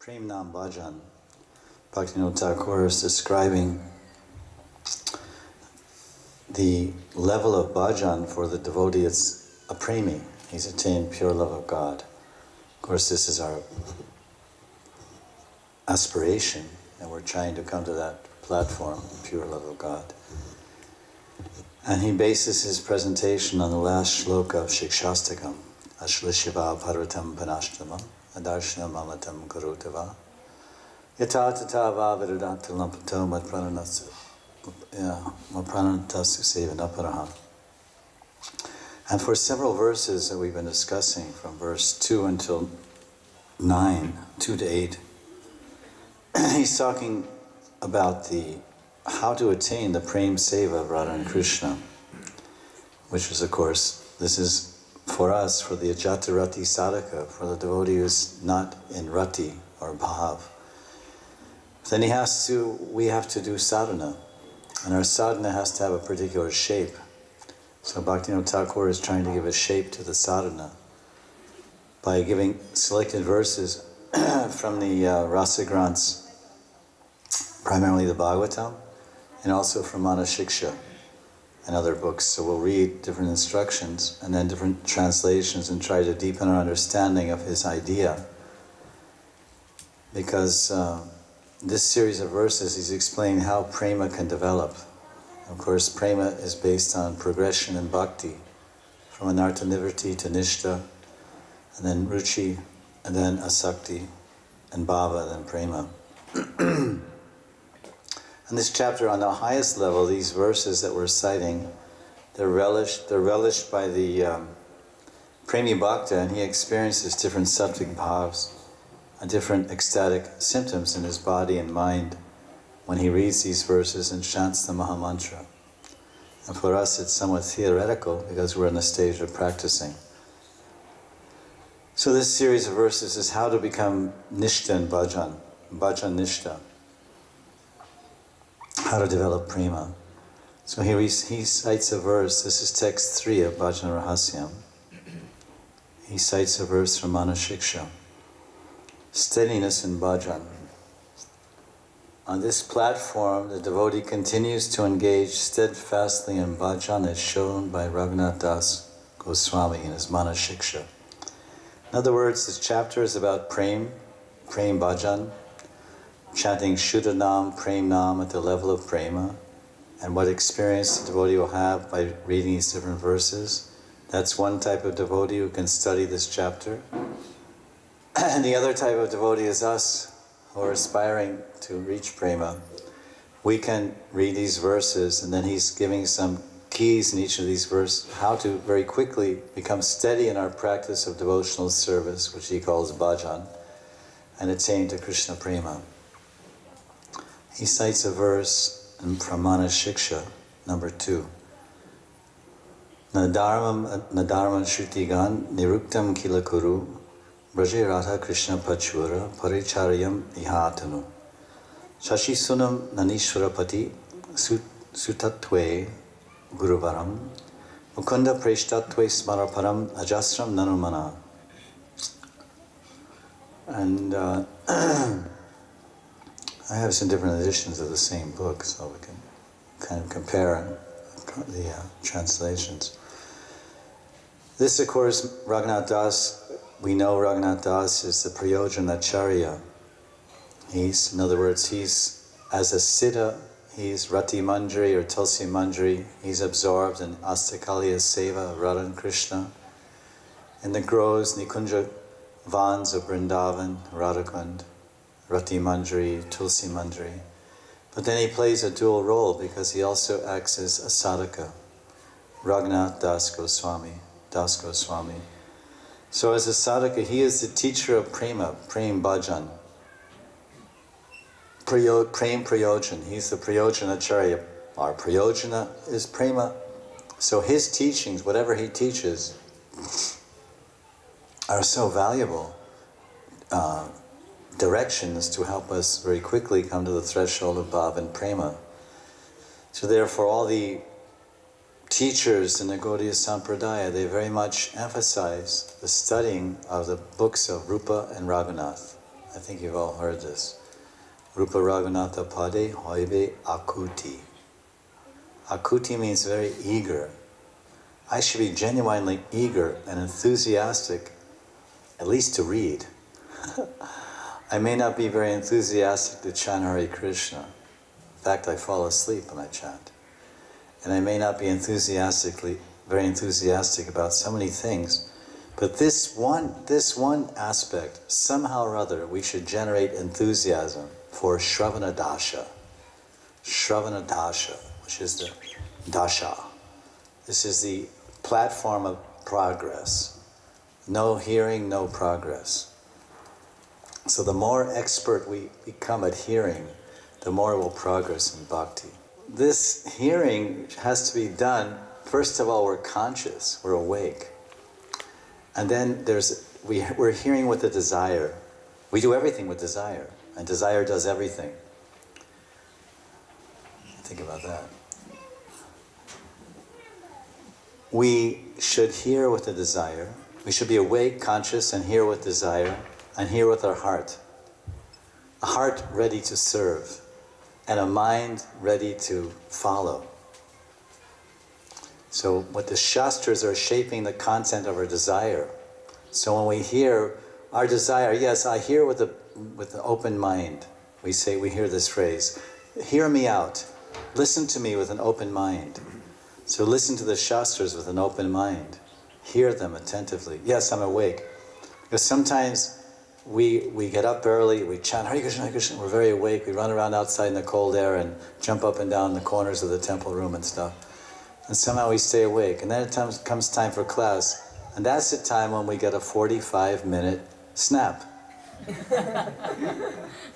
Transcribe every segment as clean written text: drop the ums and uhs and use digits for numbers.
Prem Nam Bhajan, Bhaktivinoda Thakur is describing the level of bhajan for the devotee. It's a premi. He's attained pure love of God. Of course, this is our aspiration, and we're trying to come to that platform, pure love of God. And he bases his presentation on the last shloka of Shikshastakam, Ashlishiva Bharatam Panashtamam, Adarshana Mamatam Karutava, Yata Tata Va Virudantil Napato Mapranantas Sevanaparaha. And for several verses that we've been discussing, from verse 2 until 9, 2 to 8, he's talking about how to attain the Prem Seva of Radha and Krishna, which is, of course, this is for us, for the Ajata Rati Sadhaka, for the devotee who's not in Rati or Bhav. Then we have to do sadhana, and our sadhana has to have a particular shape. So Bhaktivinoda Thakur is trying to give a shape to the sadhana by giving selected verses from the Rasa Granths, primarily the Bhagavatam, and also from Manashiksha and other books. So we'll read different instructions and then different translations and try to deepen our understanding of his idea. Because this series of verses, he's explaining how prema can develop. Of course, prema is based on progression in bhakti, from anartha nivritti to nishta, and then ruchi, and then asakti, and bhava, then prema. In this chapter, on the highest level, these verses that we're citing, they're relished by the Premi Bhakta, and he experiences different sattvic bhavs and different ecstatic symptoms in his body and mind when he reads these verses and chants the Mahamantra. And for us, it's somewhat theoretical because we're in the stage of practicing. So this series of verses is how to become nishta in bhajan, bhajan nishta. How to develop prema. So he cites a verse. This is text 3 of Bhajana Rahasya. He cites a verse from Manashiksha. Steadiness in bhajan. On this platform, the devotee continues to engage steadfastly in bhajan as shown by Raghunath Das Goswami in his Manashiksha. In other words, this chapter is about prem bhajan, chanting Shuddha Nam, Prem Nam at the level of prema, and what experience the devotee will have by reading these different verses. That's one type of devotee who can study this chapter. And the other type of devotee is us, who are aspiring to reach prema. We can read these verses, and then he's giving some keys in each of these verses, how to very quickly become steady in our practice of devotional service, which he calls bhajan, and attain to Krishna prema. He cites a verse from Manashiksha, number 2. Nadarman Shrutigan Niruktam Kilakuru Braje Radha Krishna Pachura Paricharyam Ihatanu Shashi Sunam Nanishwarapati Sutatwe Guruvaram Mukunda Preshtatwe Smaraparam Ajastram Nanumana. And I have some different editions of the same book, so we can kind of compare the translations. This, of course, Raghunath Das, we know Raghunath Das is the Prayojanacharya. In other words, he's, as a siddha, he's Rati Manjari or Tulsi Manjari. He's absorbed in Astakaliya Seva of Radha and Krishna. In the groves, Nikunja Vans of Vrindavan, Radhakund, Rati Manjari, Tulsi Manjari. But then he plays a dual role because he also acts as a sadhaka, Raghunath Das Goswami. So as a sadhaka, he is the teacher of prema, prem bhajan. Prem prayojan, he's the prayojanacharya. Our prayojana is prema. So his teachings, whatever he teaches, are so valuable. Directions to help us very quickly come to the threshold of bhav and prema. So therefore all the teachers in the Gaudiya Sampradaya, they very much emphasize the studying of the books of Rupa and Raghunath. I think you've all heard this. Rupa Raghunatha Pade Hoibe Akuti. Akuti means very eager. I should be genuinely eager and enthusiastic, at least to read. I may not be very enthusiastic to chant Hare Krishna. In fact, I fall asleep when I chant. And I may not be very enthusiastic about so many things. But this one aspect, somehow or other, we should generate enthusiasm for Shravana Dasha. Shravana Dasha, which is the Dasha. This is the platform of progress. No hearing, no progress. So the more expert we become at hearing, the more we'll progress in bhakti. This hearing has to be done, first of all, we're conscious, we're awake. And then we're hearing with a desire. We do everything with desire, and desire does everything. Think about that. We should hear with a desire. We should be awake, conscious, and hear with desire, and hear with our heart. A heart ready to serve, and a mind ready to follow. So what the Shastras are shaping the content of our desire. So when we hear our desire, yes, I hear with an open mind. We hear this phrase, hear me out. Listen to me with an open mind. So listen to the Shastras with an open mind. Hear them attentively. Yes, I'm awake. Because sometimes we get up early, we chant Hare Krishna, Hare Krishna, we're very awake, we run around outside in the cold air and jump up and down the corners of the temple room and stuff. And somehow we stay awake. And then it comes time for class, and that's the time when we get a 45-minute snap.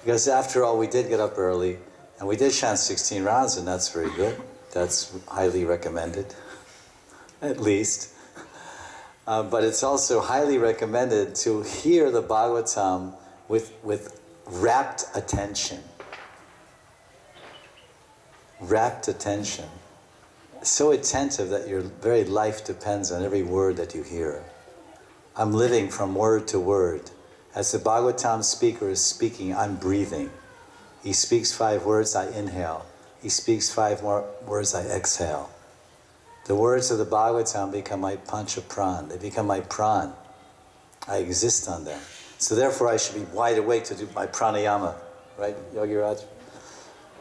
Because after all, we did get up early, and we did chant 16 rounds, and that's very good. That's highly recommended, at least. But it's also highly recommended to hear the Bhagavatam with rapt attention. Rapt attention. So attentive that your very life depends on every word that you hear. I'm living from word to word. As the Bhagavatam speaker is speaking, I'm breathing. He speaks 5 words, I inhale. He speaks 5 more words, I exhale. The words of the Bhagavatam become my pancha pran. They become my pran. I exist on them. So therefore I should be wide awake to do my pranayama. Right, Yogi Raj?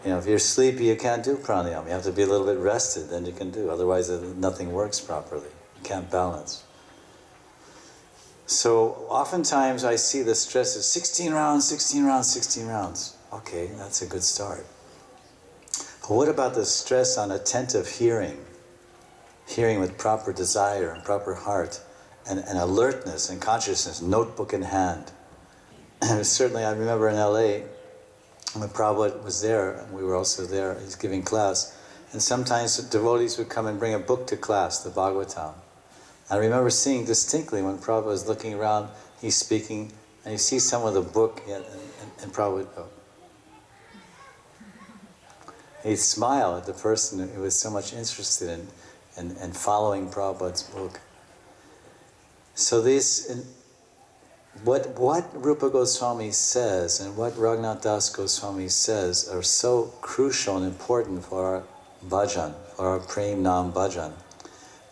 You know, if you're sleepy, you can't do pranayama. You have to be a little bit rested, then you can do. Otherwise, nothing works properly. You can't balance. So oftentimes I see the stress is 16 rounds, 16 rounds, 16 rounds. Okay, that's a good start. But what about the stress on attentive hearing? Hearing with proper desire and proper heart and alertness and consciousness, notebook in hand. Certainly I remember in LA, when Prabhupada was there, and we were also there, he's giving class, and sometimes devotees would come and bring a book to class, the Bhagavatam. I remember seeing distinctly when Prabhupada was looking around, he's speaking, and you see someone with a book, and Prabhupada would go. He'd smile at the person who was so much interested in following Prabhupada's book. So what Rupa Goswami says and what Raghunath Das Goswami says are so crucial and important for our bhajan, for our prem nam bhajan.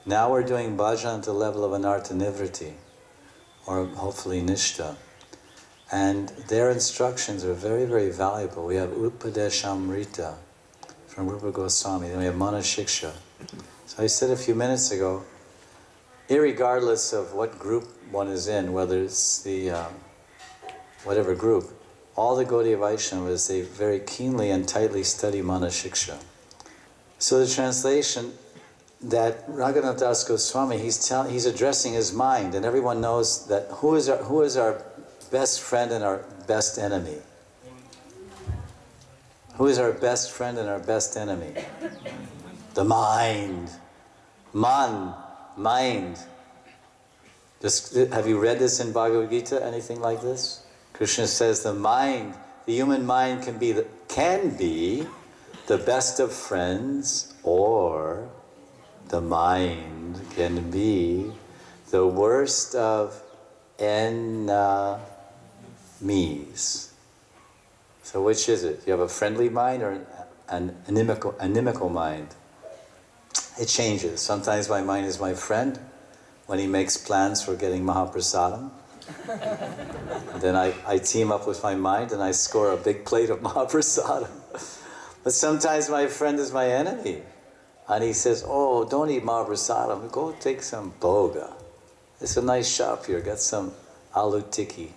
Now we're doing bhajan at the level of anartha nivriti, or hopefully nishta. And their instructions are very, very valuable. We have Upadeshamrita from Rupa Goswami, then we have Mana Shiksha. So I said a few minutes ago, irregardless of what group one is in, whether it's the whatever group, all the Gaudiya Vaishnavas, they very keenly and tightly study Mana Shiksha. So the translation that Raghunath Das Goswami, he's addressing his mind, and everyone knows that who is our best friend and our best enemy? Who is our best friend and our best enemy? The mind. Mind. Have you read this in Bhagavad Gita, anything like this? Krishna says the mind, the human mind can be the best of friends, or the mind can be the worst of enemies. me's. So which is it? You have a friendly mind or an inimical mind? It changes. Sometimes my mind is my friend when he makes plans for getting Mahaprasadam. Then I team up with my mind and I score a big plate of Mahaprasadam. But sometimes my friend is my enemy. And he says, oh, don't eat Mahaprasadam, go take some boga. It's a nice shop here, get some aloo tikki.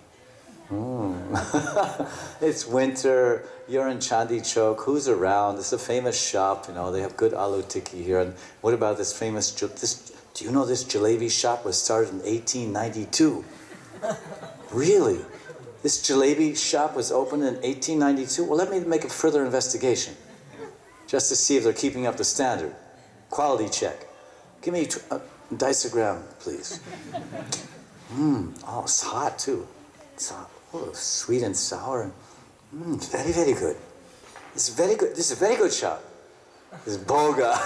It's winter, you're in Chandi Chowk, who's around? It's a famous shop, they have good aloo tikki here. And what about this famous, do you know this jalebi shop was started in 1892? Really? This jalebi shop was opened in 1892? Well, let me make a further investigation, just to see if they're keeping up the standard. Quality check. Give me a dicegram, please. Oh, it's hot too. It's hot. Oh, sweet and sour. Very, very good. This is very good. This is a very good shop. This is boga.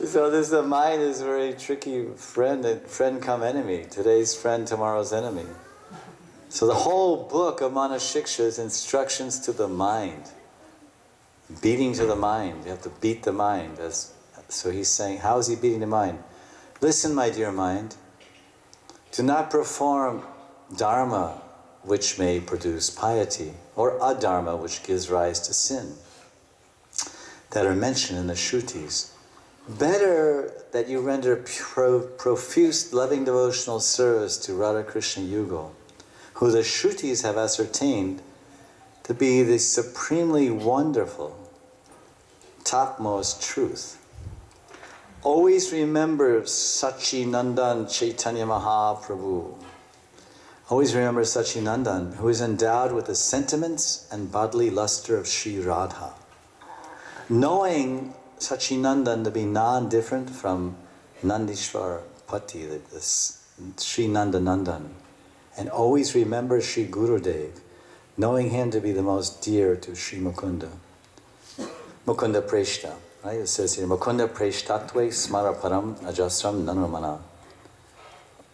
So the mind is a very tricky friend. Friend come enemy. Today's friend, tomorrow's enemy. So the whole book of Manashiksha is instructions to the mind. Beating to the mind. You have to beat the mind. So he's saying, how is he beating the mind? Listen, my dear mind. Do not perform dharma which may produce piety, or adharma which gives rise to sin, that are mentioned in the Shrutis. Better that you render profuse loving devotional service to Radha Krishna Yugal, who the Shrutis have ascertained to be the supremely wonderful, topmost truth. Always remember Sachinandan Chaitanya Mahaprabhu. Always remember Sachinandan, who is endowed with the sentiments and bodily luster of Sri Radha. Knowing Sachinandan to be non-different from Nandishwar Pati, the Sri Nandanandan. And always remember Sri Gurudev, knowing him to be the most dear to Sri Mukunda. Mukunda Preshta, right? It says here, Mukunda Preshtatve Smara Param Ajasram Nanramana.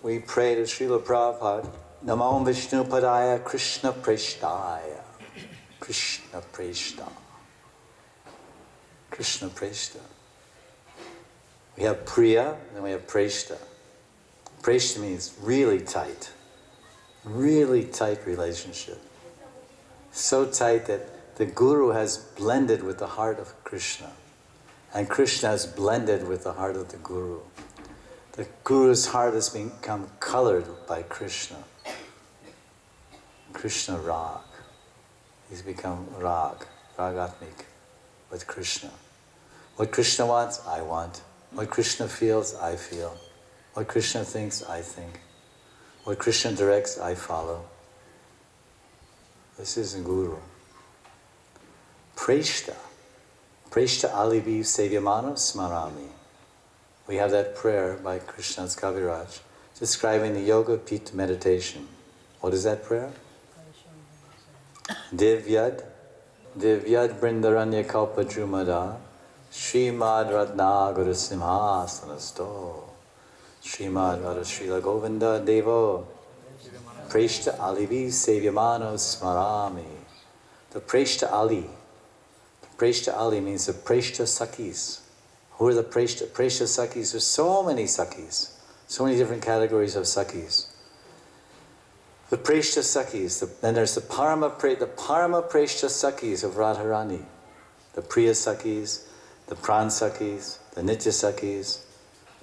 We pray to Srila Prabhupada, Namo Vishnu Padaya Krishna Preshtaya. Krishna Preshta. Krishna Preshta. We have Priya, and we have Preshta. Preshta means really tight relationship. So tight that the Guru has blended with the heart of Krishna, and Krishna has blended with the heart of the Guru. The Guru's heart has become colored by Krishna. Krishna Rag. He's become Rag, Ragatmik, with Krishna. What Krishna wants, I want. What Krishna feels, I feel. What Krishna thinks, I think. What Krishna directs, I follow. This is a Guru. Preshta. Preshta alibi sevyamano smarami. We have that prayer by Krishna's Kaviraj describing the Yoga Pita meditation. What is that prayer? Divyad Brindaranya Kalpa Drumada Srimad Ratnagara Simhasanasto Srimad Radha Srila Govinda Devo Preshta Alivi Sevyamano Smarami. The Preshta Ali. Preshta Ali means the Preshta Sakis. Who are the Preshta Sakis? There's so many Sakis. So many different categories of Sakis. The Preshta Sakis. Then there's the Parama Preshta Sakis of Radharani. The Priya Sakis, the Pran Sakis, the Nitya Sakis.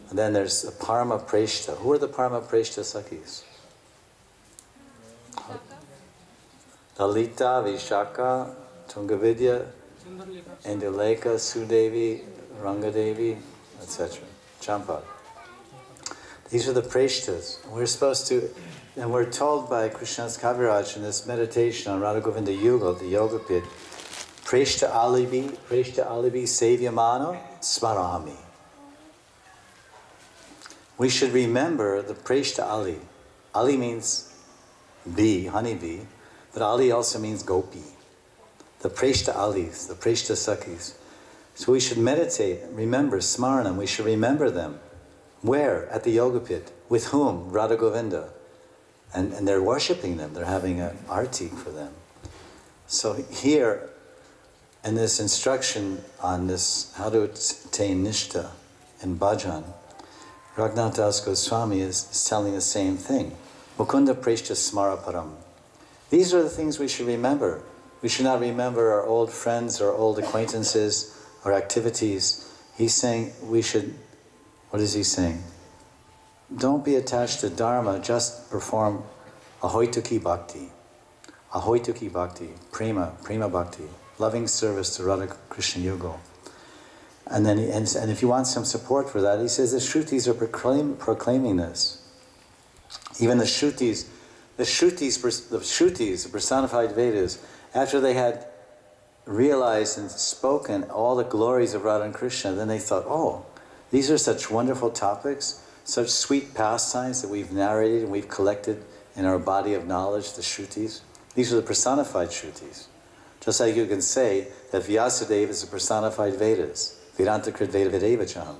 And then there's the Parama Preshta. Who are the Parama Preshta Sakis? Lalita, Vishaka, Tungavidya, Induleka, Sudevi, Rangadevi, etc. Champa. These are the Preshtas. We're supposed to, and we're told by Krishna's Kaviraj in this meditation on Radha Govinda Yugal, the Yoga Pit, Preshta alibi, Sevyamano, Smarami. We should remember the Preshta Ali. Ali means bee, honeybee, but Ali also means gopi. The Preshta Alis, the Preshta Sakis. So we should meditate, remember, Smaranam, we should remember them. Where? At the Yoga Pit. With whom? Radha Govinda. And they're worshipping them, they're having an arti for them. So here, in this instruction on this, how to attain nishta in bhajan, Raghunath Das Goswami is telling the same thing. Mukunda preshta smara param. These are the things we should remember. We should not remember our old friends, our old acquaintances, our activities. He's saying we should, what is he saying? Don't be attached to dharma, just perform ahoituki bhakti. Ahoituki bhakti, prema bhakti, loving service to Radha Krishna Yugal. And then, and if you want some support for that, he says the Shrutis are proclaiming this. Even the Shrutis, the personified Vedas, after they had realized and spoken all the glories of Radha and Krishna, then they thought, oh, these are such wonderful topics, such sweet pastimes that we've narrated and we've collected in our body of knowledge, the Shrutis. These are the personified Shrutis. Just like you can say that Vyasadeva is the personified Vedas. Vedanta Krit Veda Vedevacham.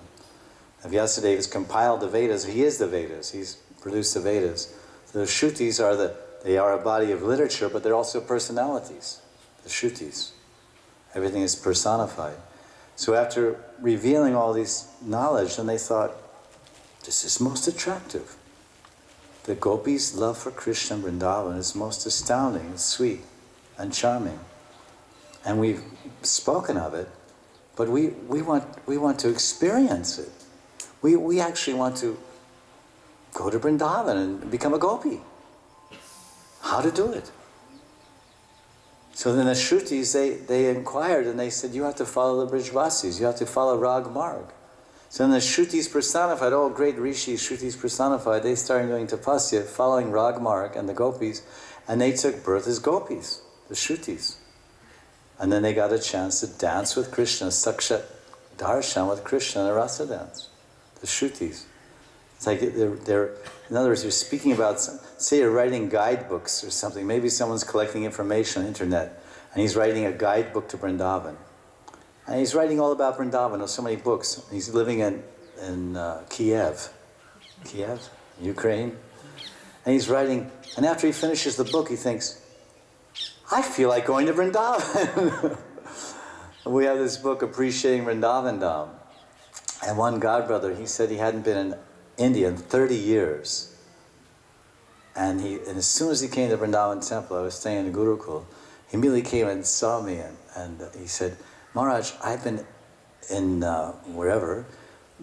Vyasadeva has compiled the Vedas. He is the Vedas. He's produced the Vedas. So the Shrutis they are a body of literature, but they're also personalities. The Shrutis. Everything is personified. So after revealing all these knowledge, then they thought, this is most attractive. The gopis' love for Krishna and Vrindavan is most astounding, and sweet, and charming. And we've spoken of it, but we want to experience it. We actually want to go to Vrindavan and become a gopi. How to do it? So then the Shrutis, they inquired and they said, you have to follow the Brijvasis, you have to follow Rag Marg. So then the Shrutis personified, all great rishis, Shrutis personified, they started doing tapasya, following Rag Marg and the gopis, and they took birth as gopis, the Shrutis. And then they got a chance to dance with Krishna, sakshat darshan with Krishna in a rasa dance, the Shrutis. It's like they're, in other words, you're speaking about, say you're writing guidebooks or something, maybe someone's collecting information on the internet, and he's writing a guidebook to Vrindavan. And he's writing all about Vrindavan, there's so many books. He's living in Kiev, Ukraine. And he's writing, and after he finishes the book, he thinks, I feel like going to Vrindavan. We have this book, Appreciating Vrindavan Dham. And one godbrother, he said he hadn't been in India in 30 years. And as soon as he came to Vrindavan temple, I was staying in the Gurukul, he immediately came and saw me and he said, Maharaj, I've been in wherever,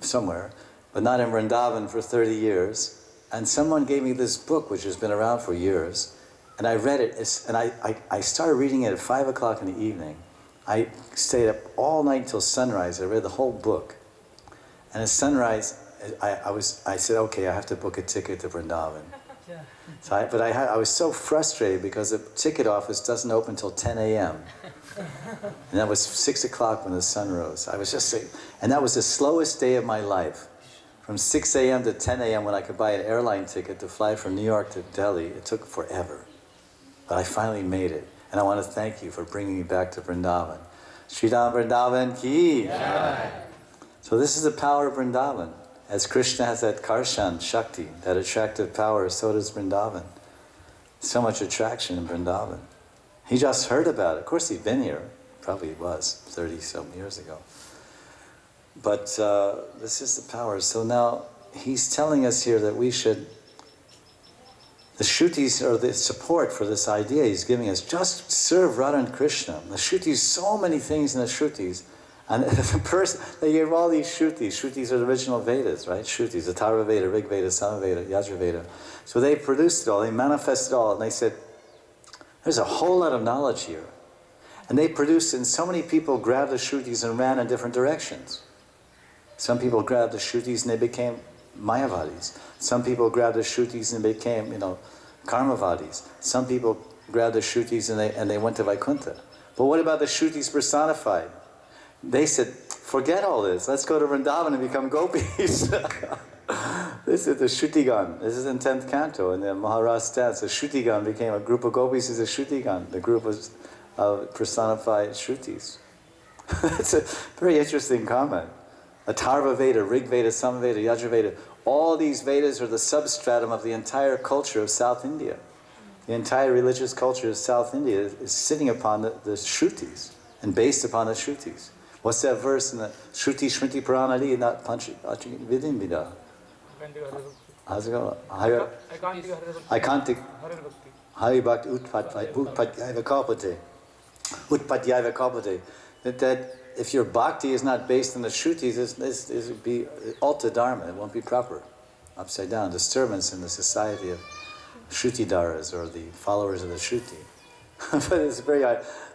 somewhere, but not in Vrindavan for 30 years. And someone gave me this book, which has been around for years. And I read it, and I started reading it at 5 o'clock in the evening. I stayed up all night until sunrise. I read the whole book. And at sunrise, I said, okay, I have to book a ticket to Vrindavan. So I was so frustrated because the ticket office doesn't open until 10 a.m. And that was 6 o'clock when the sun rose. I was just saying, and that was the slowest day of my life. From 6 a.m. to 10 a.m. when I could buy an airline ticket to fly from New York to Delhi, it took forever. But I finally made it. And I want to thank you for bringing me back to Vrindavan. Sridham Vrindavan ki! Yeah. So this is the power of Vrindavan. As Krishna has that Karshan Shakti, that attractive power, so does Vrindavan. So much attraction in Vrindavan. He just heard about it. Of course he'd been here. Probably was 30-some years ago. But this is the power. So now he's telling us here that we should, the Shrutis are the support for this idea he's giving us. Just serve Radha and Krishna. The Shrutis, so many things in the Shrutis. And the person, they gave all these Shrutis. Shrutis are the original Vedas, right? Shrutis, the Atharva Veda, Rig Veda, Samaveda, Yajur Veda. So they produced it all, they manifested it all, and they said, there's a whole lot of knowledge here. And they produced it, and so many people grabbed the Shrutis and ran in different directions. Some people grabbed the Shrutis and they became Mayavadis. Some people grabbed the Shrutis and became, Karmavadis. Some people grabbed the Shrutis and they went to Vaikuntha. But what about the Shrutis personified? They said, forget all this, let's go to Vrindavan and become gopis. This is the Shrutigan. This is in 10th canto in the Maharas dance. The Shrutigan became a group of gopis is a Shrutigan. The group was personified Shrutis. It's a very interesting comment. Atharva Veda, Rig Veda, Samaveda, Yajur Veda, all these Vedas are the substratum of the entire culture of South India. The entire religious culture of South India is sitting upon the Shrutis and based upon the Shrutis. What's that verse in the Shruti Shmriti Puranadi? Not Panchi Vidin Vida. How's it go? Ikantik Hari Bhakti Utpatyaiva Kalpate. Utpatyaiva Kalpate. That if your bhakti is not based on the Shrutis, this would be alta dharma, it won't be proper. Upside down, disturbance in the society of Shrutidaras, or the followers of the Shruti. But it's a very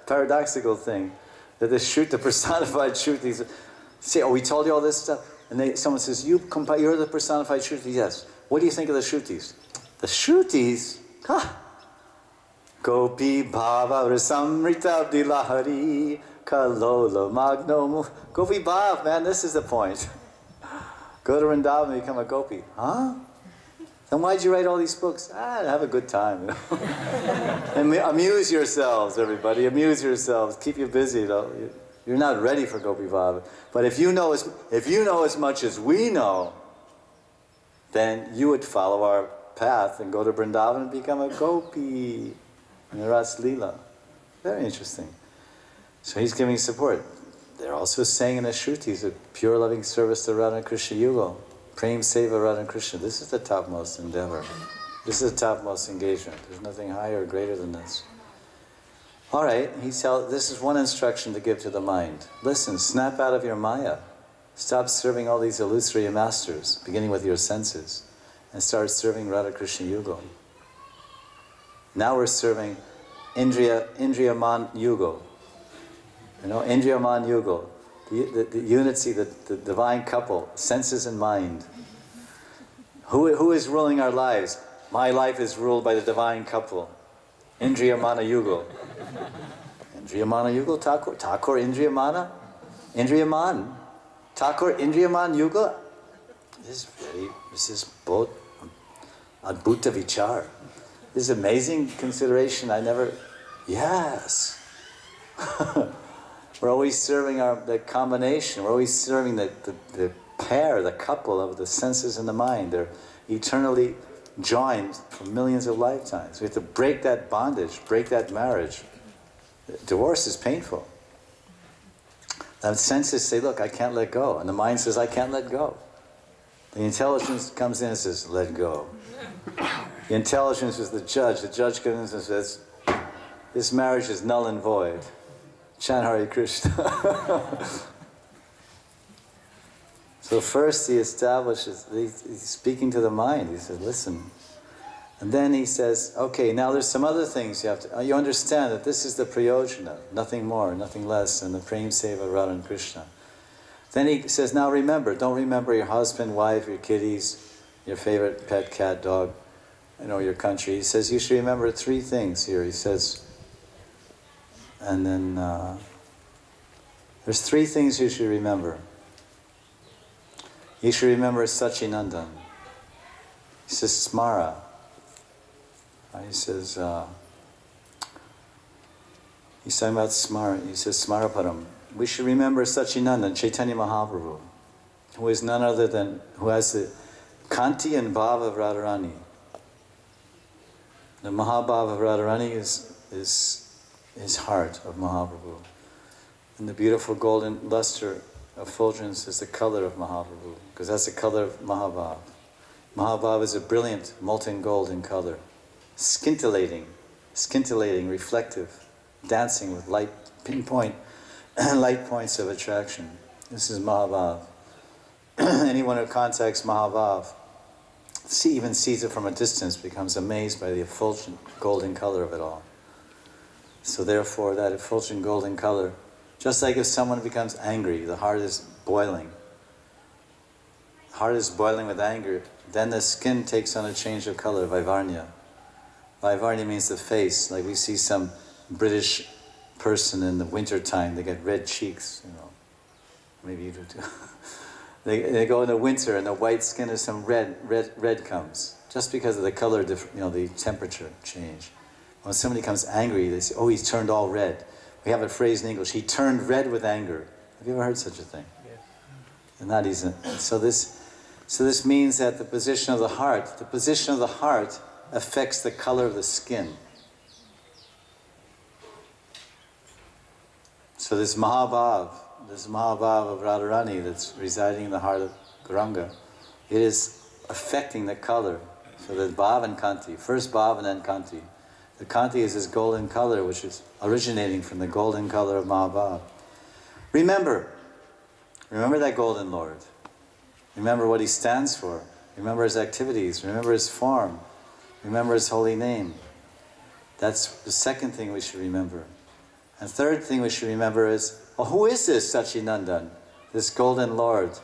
paradoxical thing that the personified Shrutis say, oh, we told you all this stuff. And someone says, you're the personified Shrutis. Yes. What do you think of the Shrutis? The Shrutis, Gopi Bhava Rasamrita Dilahari Kalola Magno. Gopi Bhav, man, this is the point. Go to Vrindavan and become a Gopi. Huh? Then why'd you write all these books? Have a good time. And amuse yourselves, everybody. Amuse yourselves. Keep you busy. You're not ready for Gopi Bhav. But if you know as much as we know, then you would follow our path and go to Vrindavan and become a Gopi in the Ras Leela. Very interesting. So he's giving support. They're also saying in the Shrutis a pure loving service to Radha Krishna Yugo. Prem Seva Radha Krishna. This is the topmost endeavor. This is the topmost engagement. There's nothing higher or greater than this. All right, this is one instruction to give to the mind. Listen, snap out of your maya. Stop serving all these illusory masters, beginning with your senses, and start serving Radha Krishna Yugo. Now we're serving Indriyaman Yugo. You know, Indriyaman Yugo. The unity, the divine couple, senses and mind. Who is ruling our lives? My life is ruled by the divine couple. Indriyamana Yugo. Indriyamana Yugo, Thakur Indriyamana? Indriyaman. Thakur Indriyaman Yuga? This is both Adbhuta Vichar. This is amazing consideration. Yes. We're always serving the combination. We're always serving the pair, the couple of the senses and the mind. They're eternally joined for millions of lifetimes. We have to break that bondage, break that marriage. Divorce is painful. The senses say, look, I can't let go. And the mind says, I can't let go. The intelligence comes in and says, let go. The intelligence is the judge. The judge comes in and says, this marriage is null and void. Chant Hare Krishna. So first he establishes, he's speaking to the mind. He says, listen. And then he says, okay, now there's some other things you understand that this is the prayojana, nothing more, nothing less than the Prem Seva Radha and Krishna. Then he says, now remember, don't remember your husband, wife, your kitties, your favorite pet, cat, dog, your country. He says, you should remember 3 things here. He says, and then there's 3 things you should remember. You should remember Sachinandan. He says Smara. He says, he's talking about Smara. He says Smaraparam. We should remember Sachinandan, Chaitanya Mahaprabhu, who is none other than, who has the Kanti and Bhava of Radharani. The Mahabhava of Radharani is heart of Mahaprabhu. And the beautiful golden luster of fulgence is the color of Mahaprabhu, because that's the color of Mahabhav. Mahabhav is a brilliant molten gold in color, scintillating, reflective, dancing with light pinpoint, light points of attraction. This is Mahabhav. Anyone who contacts Mahabhav, even sees it from a distance, becomes amazed by the effulgent golden color of it all. So therefore, that effulgent golden color, just like if someone becomes angry, the heart is boiling. The heart is boiling with anger. Then the skin takes on a change of color, Vaivarnya. Vaivarnya means the face. Like we see some British person in the winter time, they get red cheeks, Maybe you do too. They go in the winter and the white skin is some red comes. Just because of the color, the temperature change. When somebody becomes angry, they say, oh, he's turned all red. We have a phrase in English, he turned red with anger. Have you ever heard such a thing? Yes. And that isn't. So this, So this means that the position of the heart affects the color of the skin. So this Mahabhav of Radharani that's residing in the heart of Gauranga, it is affecting the color. So there's Bhav and Kanti. First Bhav and then Kanti. The Kanti is this golden color which is originating from the golden color of Mahabhav. Remember that golden Lord. Remember what he stands for. Remember his activities. Remember his form. Remember his holy name. That's the second thing we should remember. And third thing we should remember is, well, who is this Sachinandan, this golden Lord?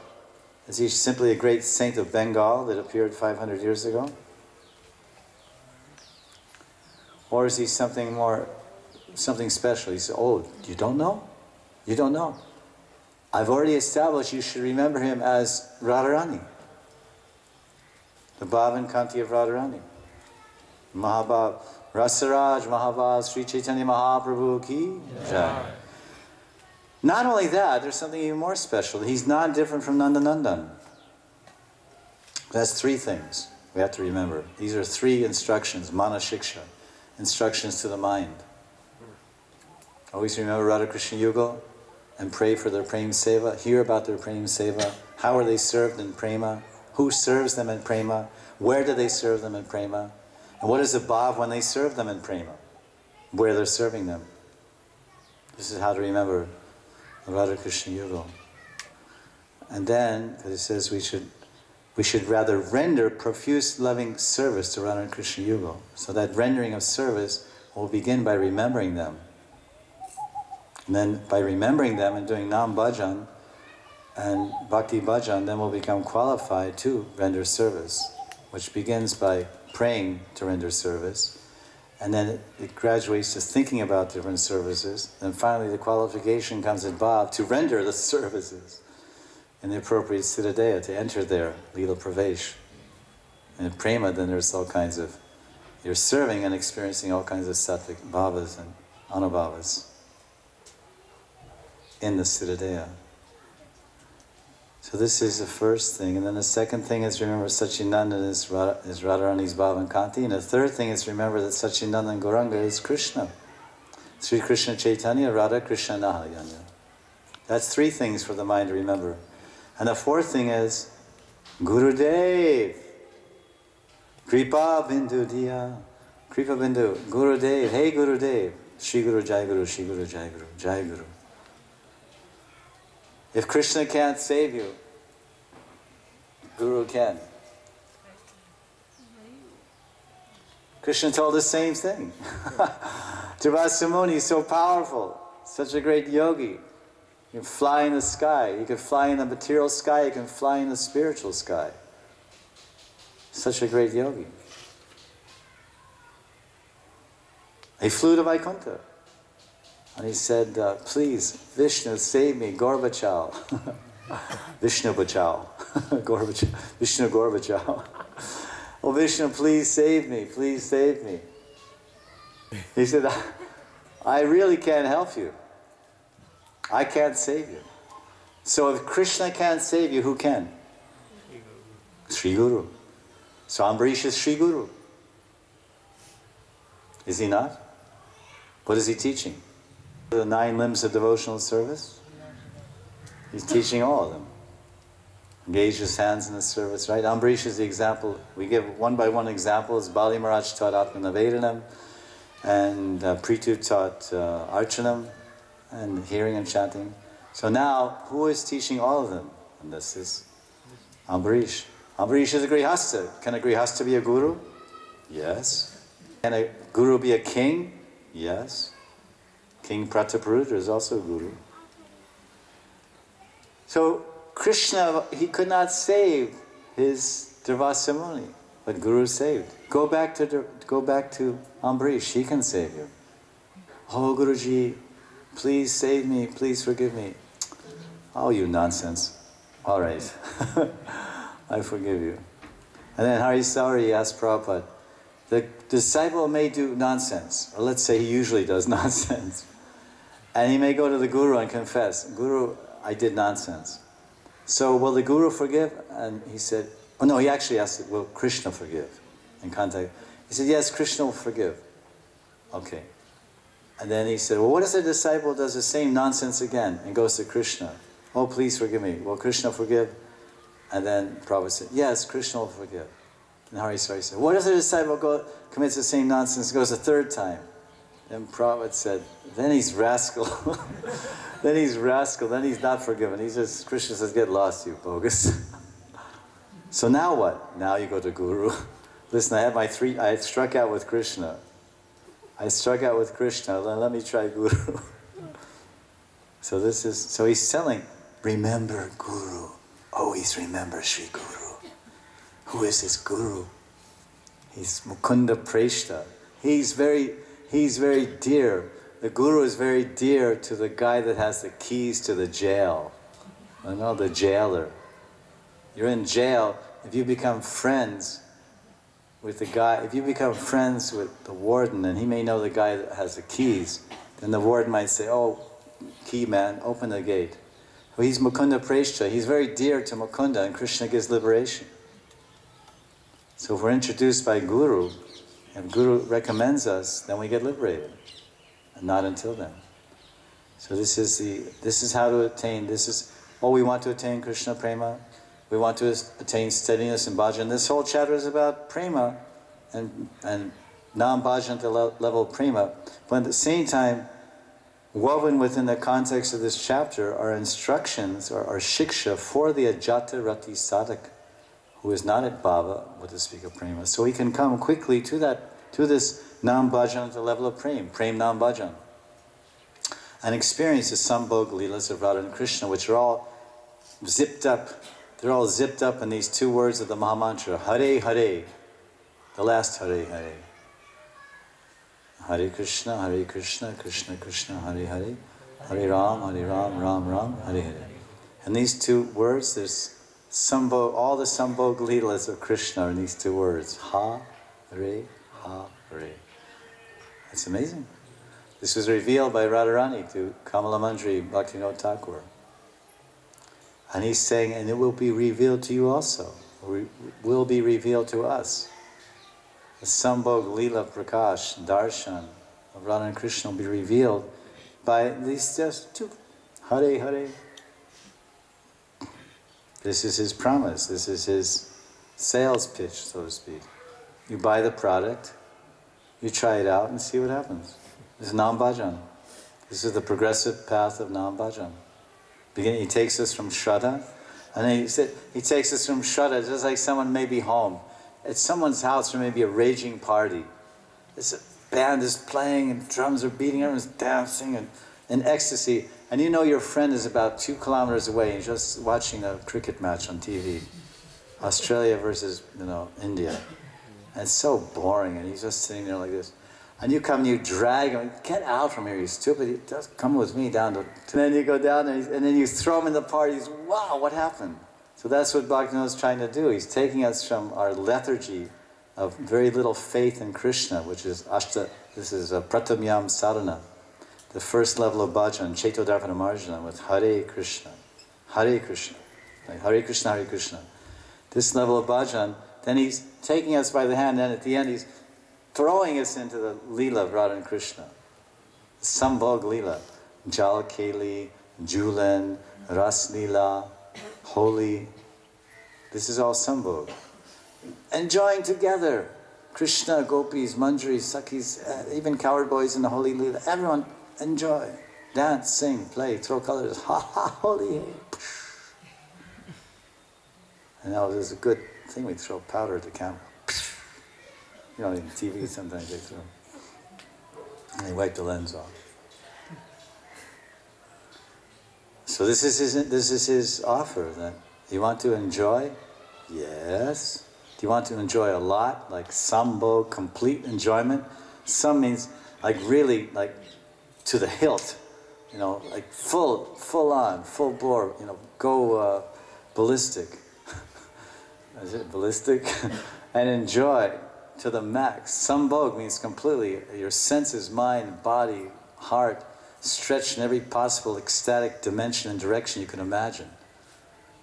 Is he simply a great saint of Bengal that appeared 500 years ago? Or is he something special? He said, oh, you don't know? You don't know. I've already established you should remember him as Radharani. The Bhav and Kanti of Radharani. Mahabhav. Rasaraj Mahabhav Sri Chaitanya Mahaprabhu ki Jai. Not only that, there's something even more special. He's not different from Nandanandan. That's three things we have to remember. These are three instructions, Manashiksha, instructions to the mind. Always remember Radha Krishna Yugal and pray for their Prem Seva, hear about their Prem Seva, how are they served in Prema, who serves them in Prema, where do they serve them in Prema, and what is the bhav when they serve them in Prema, where they're serving them. This is how to remember Radha Krishna Yugal. And then, because it says we should rather render profuse loving service to Radha Krishna Yugal. So that rendering of service will begin by remembering them. And then by remembering them and doing Nam Bhajan and Bhakti Bhajan, then we'll become qualified to render service, which begins by praying to render service. And then it graduates to thinking about different services. And finally the qualification comes in Bhav to render the services in the appropriate Siddhadeya, to enter there, Leela Pravesh. And in Prema, then there's all kinds of, you're serving and experiencing all kinds of sattvic bhavas and anubhavas in the Siddhadeya. So this is the first thing. And then the second thing is remember Sachinandan is Radharani's Bhav and Kanti. And the third thing is remember that Sachinandan Gauranga is Krishna. Sri Krishna Chaitanya, Radha Krishna Nahayanya. That's three things for the mind to remember. And the fourth thing is Gurudev. Kripa Bindu Diya. Kripa Bindu. Gurudev. Hey Gurudev. Shri Guru Jai Guru, Shri Guru Jai Guru, Jai Guru. If Krishna can't save you, Guru can. Krishna told the same thing. Durvasa Muni is so powerful, such a great yogi. You can fly in the sky, you can fly in the material sky, you can fly in the spiritual sky. Such a great yogi. He flew to Vaikuntha. And he said, please, Vishnu, save me, Gorbachal. Vishnu Bachal. Vishnu Gorbachal. Oh, Vishnu, please save me, please save me. He said, I really can't help you. I can't save you. So if Krishna can't save you, who can? Sri Guru. So Ambarish is Sri Guru. Is he not? What is he teaching? The 9 limbs of devotional service? He's teaching all of them. Engage his hands in the service, right? Ambarish is the example. We give one by one examples. Bali Maharaj taught Atmanavedanam, and Prithu taught Archanam, and hearing and chanting. So now, who is teaching all of them? And this is Ambarish. Ambarish is a Grihastha. Can a Grihastha be a guru? Yes. Can a guru be a king? Yes. King Prataparudra is also a guru. So Krishna, he could not save his Durvasa Muni, but Guru saved. Go back to Ambarish, he can save you. Oh Guruji, please save me, please forgive me. Oh, you nonsense. All right, I forgive you. And then Hari Sauri asked Prabhupada, the disciple may do nonsense, or let's say he usually does nonsense. And he may go to the Guru and confess, Guru, I did nonsense. So will the Guru forgive? And he said, oh no, he actually asked, will Krishna forgive? In contact. He said, yes, Krishna will forgive. Okay. And then he said, well, what if the disciple does the same nonsense again and goes to Krishna? Oh, please forgive me. Will Krishna forgive? And then Prabhupada said, yes, Krishna will forgive. And Hari Sari said, what if the disciple commits the same nonsense and goes a third time? Then Prabhupada said, then he's rascal. Then he's rascal, then he's not forgiven. He says, Krishna says, get lost, you bogus. So now what? Now you go to Guru. Listen, I struck out with Krishna. Let me try Guru. So he's telling, remember Guru. Always remember Sri Guru. Who is this Guru? He's Mukunda Preshta. He's very dear. The Guru is very dear to the guy that has the keys to the jail. I know, the jailer. You're in jail, if you become friends with the guy, if you become friends with the warden, and he may know the guy that has the keys, then the warden might say, oh, key man, open the gate. Well, he's Mukunda Preshta. He's very dear to Mukunda, and Krishna gives liberation. So if we're introduced by Guru, and Guru recommends us, then we get liberated. And not until then. So this is how to attain, we want to attain Krishna Prema. We want to attain steadiness in bhajan. This whole chapter is about prema and non-bhajan level prema. But at the same time, woven within the context of this chapter are instructions or shiksha for the ajata rati sadhak, who is not at bhava with the speak of prema. So he can come quickly to this non-bhajan at the level of prem non-bhajan. And experience the sambhog leelas of Radha and Krishna, which are all zipped up. They're all zipped up in these two words of the Mahamantra, Hare Hare, the last Hare Hare. Hare Krishna, Krishna Krishna, Hare Hare, Hare Ram, Ram Ram, Hare Hare. And these two words, there's sambhog, all the sambhog leelas of Krishna are in these two words, Ha Hare, Ha Hare. That's amazing. This was revealed by Radharani to Kamala Manjari Bhaktivinoda Thakur. And he's saying, and it will be revealed to you also, will be revealed to us. The Sambhog Leela Prakash, Darshan of Radha and Krishna will be revealed by these just two. Hare Hare. This is his promise, this is his sales pitch, so to speak. You buy the product, you try it out and see what happens. This is non-bhajan. This is the progressive path of non-bhajan. Beginning, he takes us from Shraddha, and then he takes us from Shraddha, just like someone may be home. At someone's house there may be a raging party. This band is playing and drums are beating, everyone's dancing and in ecstasy. And you know your friend is about 2 kilometers away and just watching a cricket match on TV. Australia versus, India. And it's so boring, and he's just sitting there like this. And you come and you drag him, get out from here, you stupid, just come with me down to... And then you go down there, and then you throw him in the party, he's, wow, what happened? So that's what Bhaktivinoda is trying to do. He's taking us from our lethargy of very little faith in Krishna, which is Pratamyam Sadhana, the first level of bhajan, Chaitodarpana Marjana, with Hare Krishna, Hare Krishna, Hare Krishna, Hare Krishna. This level of bhajan, then he's taking us by the hand, and at the end he's throwing us into the Leela of Radha and Krishna. Sambhog Leela. Jal Keli, Julan, Ras Leela, Holy. This is all Sambhog. Enjoying together. Krishna, Gopis, Manjaris, Sakhis, even coward boys in the Holy Leela. Everyone enjoy. Dance, sing, play, throw colors. Ha ha, holy. And now there's a good thing, we throw powder at the camera. In TV sometimes they throw. And they wipe the lens off. So this is his offer, that you want to enjoy? Yes. Do you want to enjoy a lot? Like sambho, complete enjoyment? Means like really, like to the hilt. Like full on, full bore, go ballistic. Is it ballistic? And enjoy to the max. Sambhog means completely, your senses, mind, body, heart, stretched in every possible ecstatic dimension and direction you can imagine.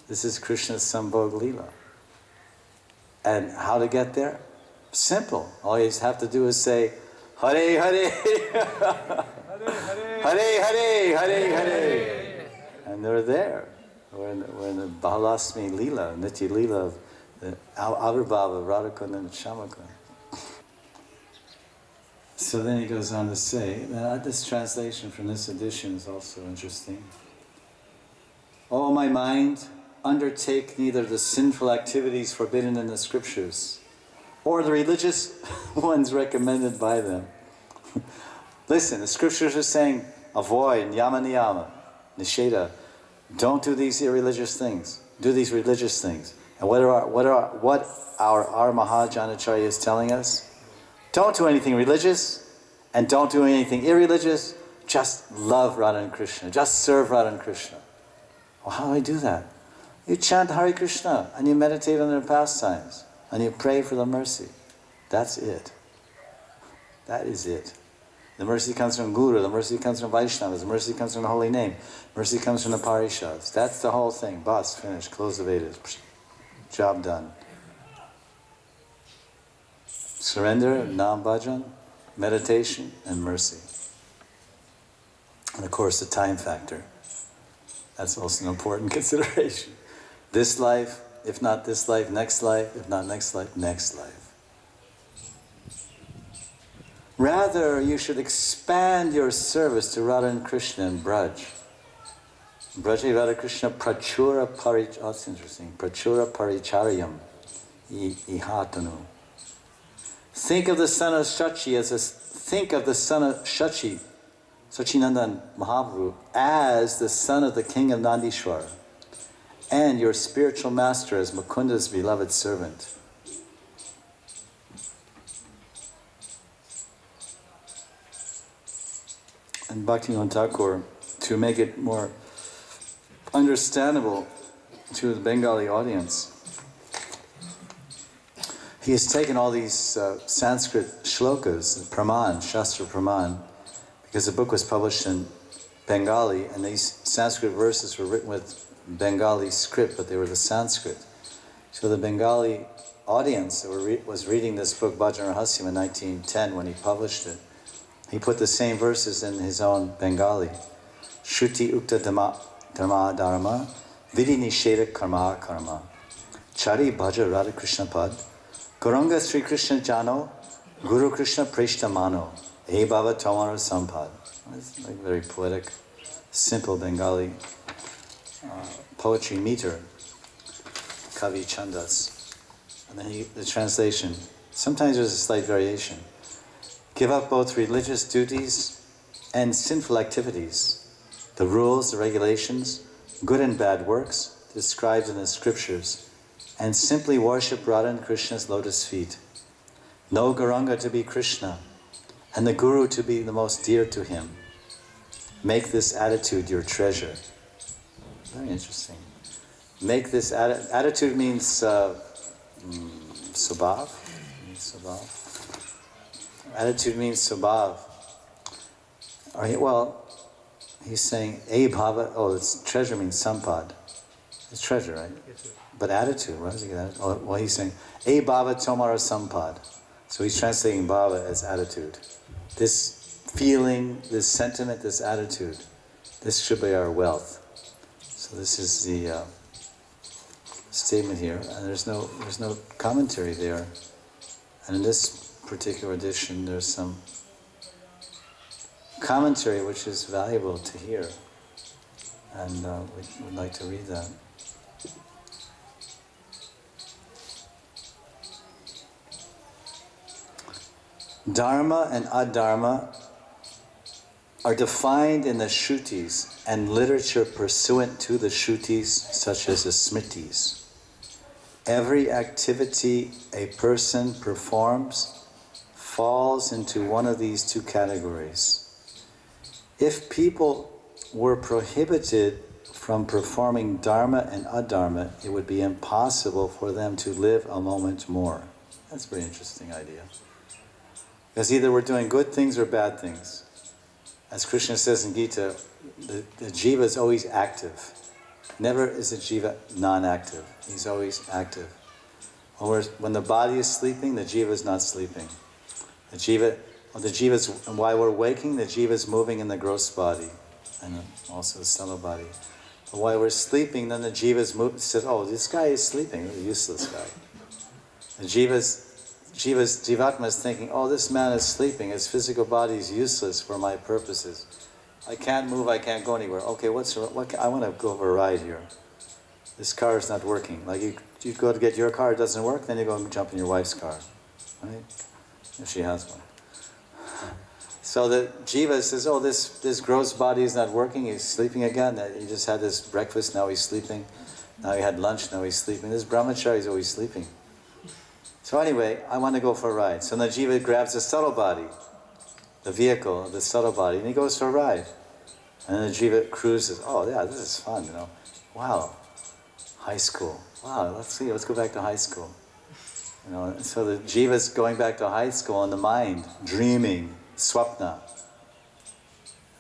This is Krishna's Sambhog Leela. And how to get there? Simple. All you have to do is say, Hare Hare, Hare Hare, Hare Hare. And they're there. We're in the Bahalasmi Leela, Nitya Leela, the Avirbhava, Radhakunda and Shamakunda. So then he goes on to say, this translation from this edition is also interesting. O my mind, undertake neither the sinful activities forbidden in the scriptures, or the religious ones recommended by them. Listen, the scriptures are saying, avoid yama niyama, nisheda. Don't do these irreligious things. Do these religious things. And what our Mahajanacharya is telling us? Don't do anything religious, and don't do anything irreligious. Just love Radha and Krishna. Just serve Radha and Krishna. Well, how do I do that? You chant Hare Krishna, and you meditate on their pastimes, and you pray for the mercy. That's it. That is it. The mercy comes from Guru, the mercy comes from Vaishnavas, the mercy comes from the holy name, mercy comes from the Parishads. That's the whole thing. Bas, finished, close the Vedas. Job done. Surrender, Nam Bhajan, meditation, and mercy. And of course, the time factor. That's also an important consideration. This life, if not this life, next life, if not next life, next life. Rather, you should expand your service to Radha and Krishna and Braj. Braja Radha Krishna Prachura Parich. Oh, that's interesting. Prachura Paricharyam Ihatanu. Think of the son of Shachi Sachinandan Mahaprabhu, as the son of the king of Nandishwara, and your spiritual master as Mukunda's beloved servant. And Bhaktivinoda Thakur, to make it more understandable to the Bengali audience, he has taken all these Sanskrit shlokas, Praman, Shastra Praman, because the book was published in Bengali, and these Sanskrit verses were written with Bengali script, but they were the Sanskrit. So the Bengali audience that was reading this book, Bhajana Rahasya, in 1910, when he published it, he put the same verses in his own Bengali. Shruti ukta dharma dharma, vidi nisheda karma karma, chari bhaja Radha Krishna pad, Goranga Sri Krishna jano, Guru Krishna preshta mano, e bhava tamara sampad. It's like very poetic, simple Bengali poetry meter, Kavi Chandas. And then the translation, sometimes there's a slight variation. Give up both religious duties and sinful activities, the rules, the regulations, good and bad works described in the scriptures, and simply worship Radha and Krishna's lotus feet. Know Gauranga to be Krishna, and the Guru to be the most dear to him. Make this attitude your treasure. Very interesting. Make this attitude means subhav. Attitude means subhav. Well, he's saying a bhava. Oh, it's treasure means sampad. It's treasure, right? Yes, but attitude, what does he get? Oh, well, he's saying a bhava tomara sampad. So he's translating bhava as attitude. This feeling, this sentiment, this attitude, this should be our wealth. So this is the statement here, and there's no commentary there. And in this particular edition, there's some commentary which is valuable to hear, and we would like to read that. Dharma and adharma are defined in the Shrutis and literature pursuant to the Shrutis, such as the Smritis. Every activity a person performs falls into one of these two categories. If people were prohibited from performing dharma and adharma, it would be impossible for them to live a moment more. That's a very interesting idea. Because either we're doing good things or bad things. As Krishna says in Gita, the jiva is always active. Never is a jiva non-active. He's always active. When the body is sleeping, the jiva is not sleeping. The jiva's, while we're waking, the jiva is moving in the gross body and also the subtle body. But while we're sleeping, then the jiva says, oh, this guy is sleeping, a useless guy. The jivatma is thinking, oh, this man is sleeping, his physical body is useless for my purposes. I can't move, I can't go anywhere. Okay, I want to go for a ride here. This car is not working. Like you go to get your car, it doesn't work, then you go and jump in your wife's car. Right? If she has one. So the jiva says, oh, this gross body is not working, he's sleeping again. He just had this breakfast, now he's sleeping. Now he had lunch, now he's sleeping. This brahmachari is always sleeping. So anyway, I want to go for a ride. So the jiva grabs the subtle body, the vehicle of the subtle body, and he goes for a ride. And the jiva cruises. Oh yeah, this is fun, you know. Wow, high school. Wow, let's go back to high school. You know, so the jiva's going back to high school in the mind, dreaming, swapna.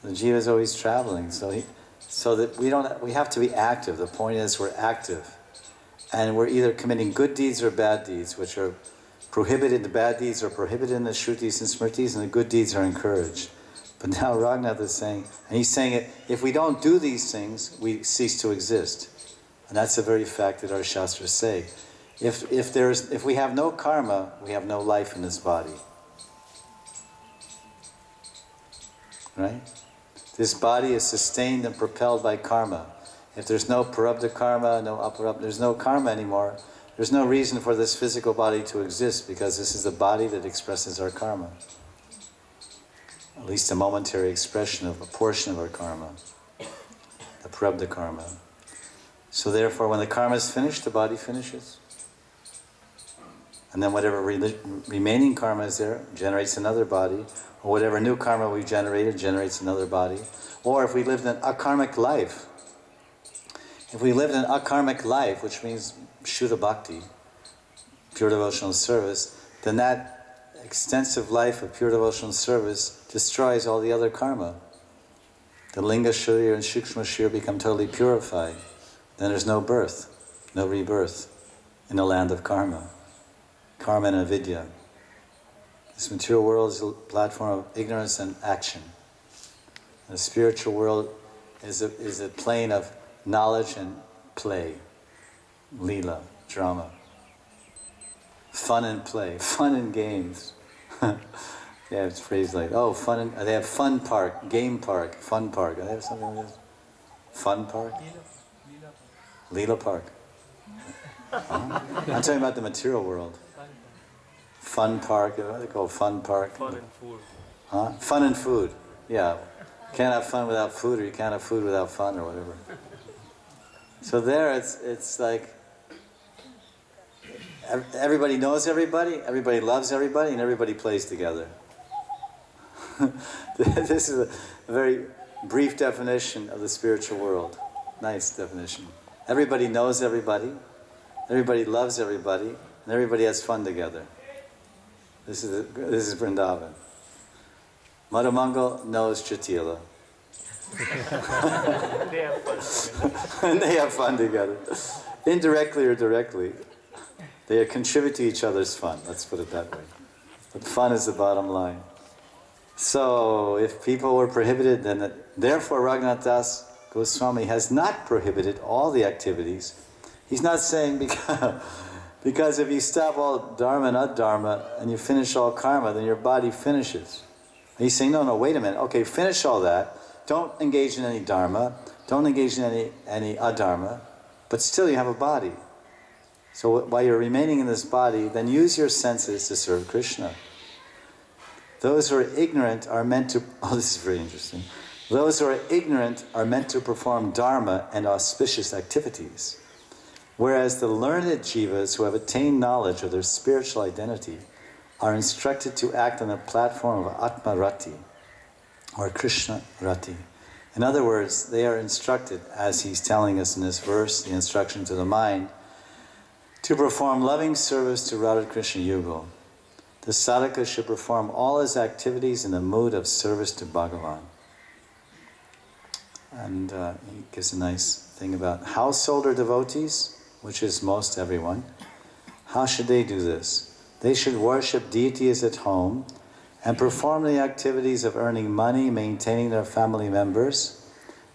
The jiva's always traveling, so that we have to be active. The point is we're active. And we're either committing good deeds or bad deeds, which are prohibited. The bad deeds are prohibited in the shrutis and smritis, and the good deeds are encouraged. But now Raghunath is saying, and he's saying it, if we don't do these things, we cease to exist. And that's the very fact that our shastras say. If we have no karma, we have no life in this body. Right? This body is sustained and propelled by karma. If there's no prarabdha karma, no aparabdha, there's no karma anymore, there's no reason for this physical body to exist, because this is the body that expresses our karma. At least a momentary expression of a portion of our karma, the prarabdha karma. So therefore, when the karma is finished, the body finishes. And then whatever remaining karma is there generates another body, or whatever new karma we've generated generates another body. Or if we lived an akarmic life, which means Shuddha Bhakti, pure devotional service, then that extensive life of pure devotional service destroys all the other karma. The Linga Sharira and Shukshma Sharira become totally purified. Then there's no birth, no rebirth in the land of karma. Karma and avidya. This material world is a platform of ignorance and action. The spiritual world is a plane of knowledge and play, lila, drama. Fun and play, fun and games. They have phrase like, oh, they have fun park, game park, fun park. Do they have something like this? Fun park? Lila park. I'm talking about the material world. Fun park, what do they call fun park? Fun and food. Huh? Fun and food, yeah. Can't have fun without food, or you can't have food without fun, or whatever. So there, it's like everybody knows everybody loves everybody, and everybody plays together. This is a very brief definition of the spiritual world. Nice definition. Everybody knows everybody loves everybody, and everybody has fun together. This is Vrindavan. Madhamangal knows Chatila. They have fun together. And they have fun together. Indirectly or directly, they contribute to each other's fun, let's put it that way. But fun is the bottom line. So, if people were prohibited, then therefore Raghunath Das Goswami has not prohibited all the activities. He's not saying because if you stop all dharma and adharma and you finish all karma, then your body finishes. He's saying, no, wait a minute. Okay, finish all that. Don't engage in any dharma. Don't engage in any adharma. But still you have a body. So while you're remaining in this body, then use your senses to serve Krishna. Those who are ignorant are meant to... Oh, this is very interesting. Those who are ignorant are meant to perform dharma and auspicious activities. Whereas the learned jivas who have attained knowledge of their spiritual identity are instructed to act on the platform of Atma Rati, or Krishna Rati. In other words, they are instructed, as he's telling us in this verse, the instruction to the mind, to perform loving service to Radha Krishna Yugal. The sadhaka should perform all his activities in the mood of service to Bhagavan. And he gives a nice thing about householder devotees, which is most everyone. How should they do this? They should worship deities at home and perform the activities of earning money, maintaining their family members,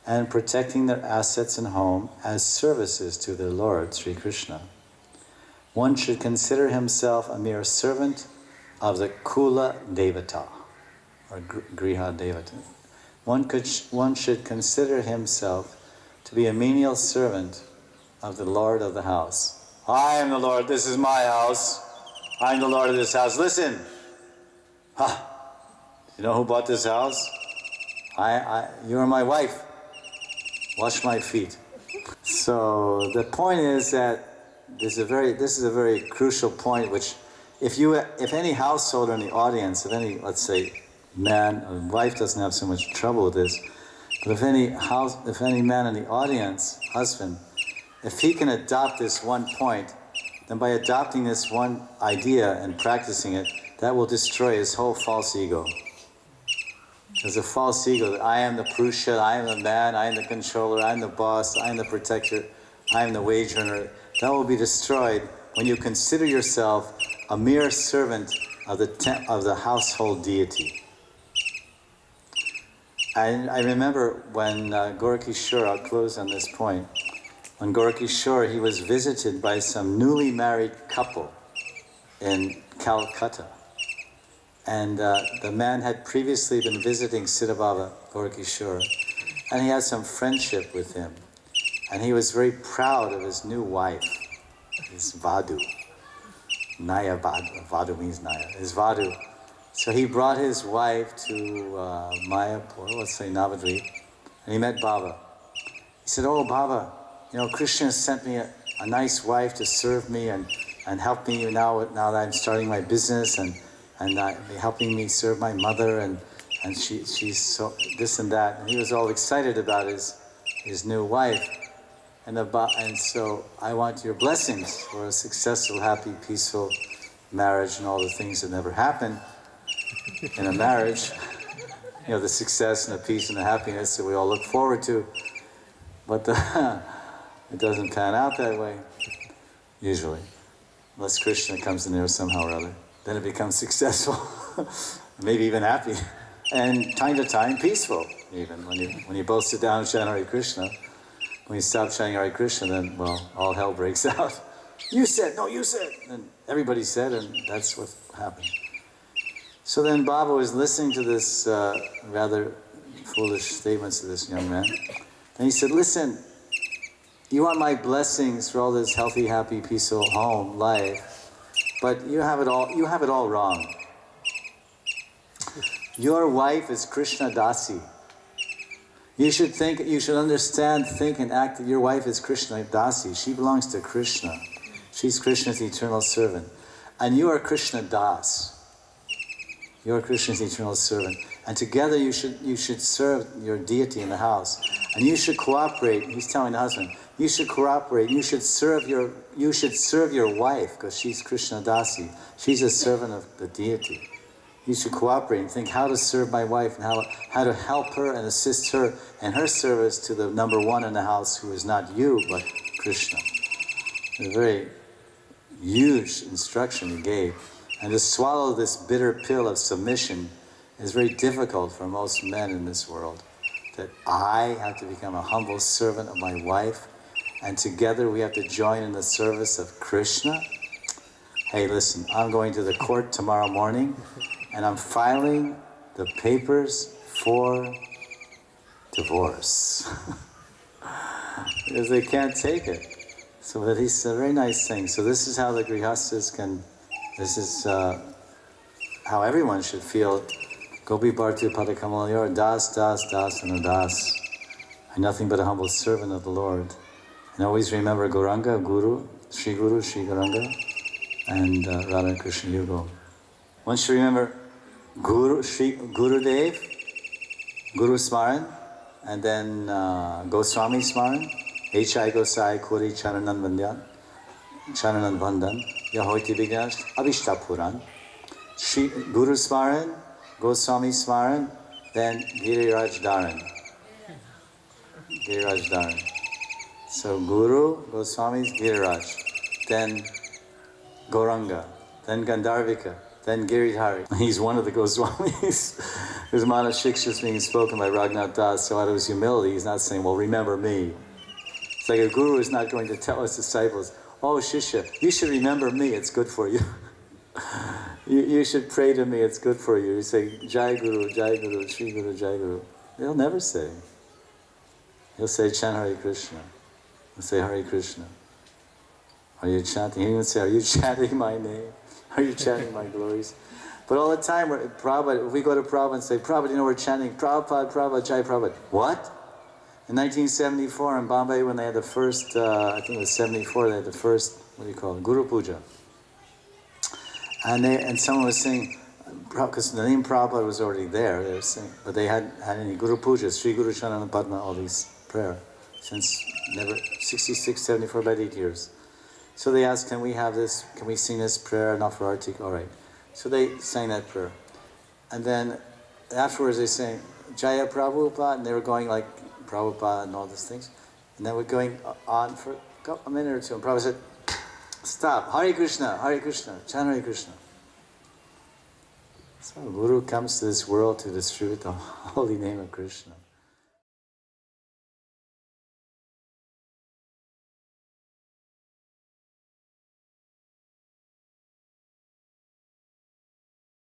and protecting their assets and home as services to their Lord, Sri Krishna. One should consider himself a mere servant of the Kula Devata, or Griha Devata. One should consider himself to be a menial servant of the Lord of the house. I am the Lord, this is my house. I am the Lord of this house. Listen! You know who bought this house? You are my wife. Wash my feet. So the point is that this is a very crucial point, which if any householder in the audience, if any, let's say, man or wife doesn't have so much trouble with this, but if any man in the audience, husband, if he can adopt this one point, then by adopting this one idea and practicing it, that will destroy his whole false ego. There's a false ego that I am the Purusha, I am the man, I am the controller, I am the boss, I am the protector, I am the wage earner. That will be destroyed when you consider yourself a mere servant of the household deity. I remember when Gorakishore, I'll close on this point, when Gorakishore, he was visited by some newly married couple in Calcutta. And the man had previously been visiting Siddhabhava Gorakishore, and he had some friendship with him. And he was very proud of his new wife, his Vadhu. Naya Vadhu, Vadhu means Naya, his Vadhu. So he brought his wife to Mayapur, let's say Navadvip, and he met Baba. He said, "Oh Baba, you know, Krishna sent me a nice wife to serve me and help me now that I'm starting my business and helping me serve my mother and she's so this and that." And he was all excited about his new wife. And so I want your blessings for a successful, happy, peaceful marriage and all the things that never happen in a marriage. You know, the success and the peace and the happiness that we all look forward to. But it doesn't pan out that way, usually. Unless Krishna comes in there somehow or other. Then it becomes successful, maybe even happy. And time to time, peaceful, even. When you both sit down and chant Hare Krishna, when you stop chanting Hare Krishna, then, well, all hell breaks out. You said, no, you said. And everybody said, and that's what happened. So then Baba was listening to this rather foolish statements of this young man. And he said, listen, you want my blessings for all this healthy, happy, peaceful home life, but you have it all wrong. Your wife is Krishna Dasi. You should understand, think and act that your wife is Krishna Dasi. She belongs to Krishna. She's Krishna's eternal servant. And you are Krishna Das. You are Krishna's eternal servant. And together you should serve your deity in the house. And you should cooperate. He's telling the husband, you should cooperate. You should serve your wife, because she's Krishna Dasi. She's a servant of the deity. You should cooperate and think how to serve my wife and how to help her and assist her in her service to the number one in the house, who is not you, but Krishna. A very huge instruction he gave. And to swallow this bitter pill of submission is very difficult for most men in this world. That I have to become a humble servant of my wife, and together we have to join in the service of Krishna. Hey, listen, I'm going to the court tomorrow morning, and I'm filing the papers for divorce. Because they can't take it. So that he's a very nice thing. So this is how the Grihastas can, this is how everyone should feel. Gopi Bharti Padakamal, Das, Das, Das, and a Das. I'm nothing but a humble servant of the Lord. And always remember Gauranga, Guru, Sri Gauranga, and Radha Krishna Yugo. One should remember Guru Dev, Guru Smaran, and then Goswami Smaran, H.I. Gosai Kuri Charanan Bandhan, Yahoti Vignash, Avishta Puran, Guru Smaran, Goswami Smaran, then Giriraj Dharan. So Guru, Goswami's Giriraj, then Gauranga, then Gandharvika, then Giridhari. He's one of the Goswamis. His Manashiksha is being spoken by Raghunath Das, so out of his humility, he's not saying, well, remember me. It's like a guru is not going to tell his disciples, oh, Shishya, you should remember me, it's good for you. You should pray to me, it's good for you. You say, Jai Guru, Shri Guru, Jai Guru. He'll never say. He'll say, chant Hare Krishna. He'll say, Hare Krishna. Are you chanting? He'll even say, are you chanting my name? Are you chanting my glories? But all the time, Prabhupada, if we go to Prabhupada and say, Prabhupada, you know, we're chanting Prabhupada, Prabhupada, Jai Prabhupada. What? In 1974 in Bombay, when they had the first, I think it was 74, they had the first, what do you call it, Guru Puja. And someone was saying, because the name Prabhupada was already there, they were saying, but they hadn't had any Guru Puja, Sri Guru Chanana Padma, all these prayer, since never, 66, 74, about 8 years. So they asked, can we have this, can we sing this prayer, not for Artik? All right. So they sang that prayer. And then afterwards they sang, Jaya Prabhupada, and they were going like, Prabhupada and all these things. And then we're going on for a minute or two, and Prabhupada said, stop, Hare Krishna, chant Hare Krishna. So Guru comes to this world to distribute the holy name of Krishna.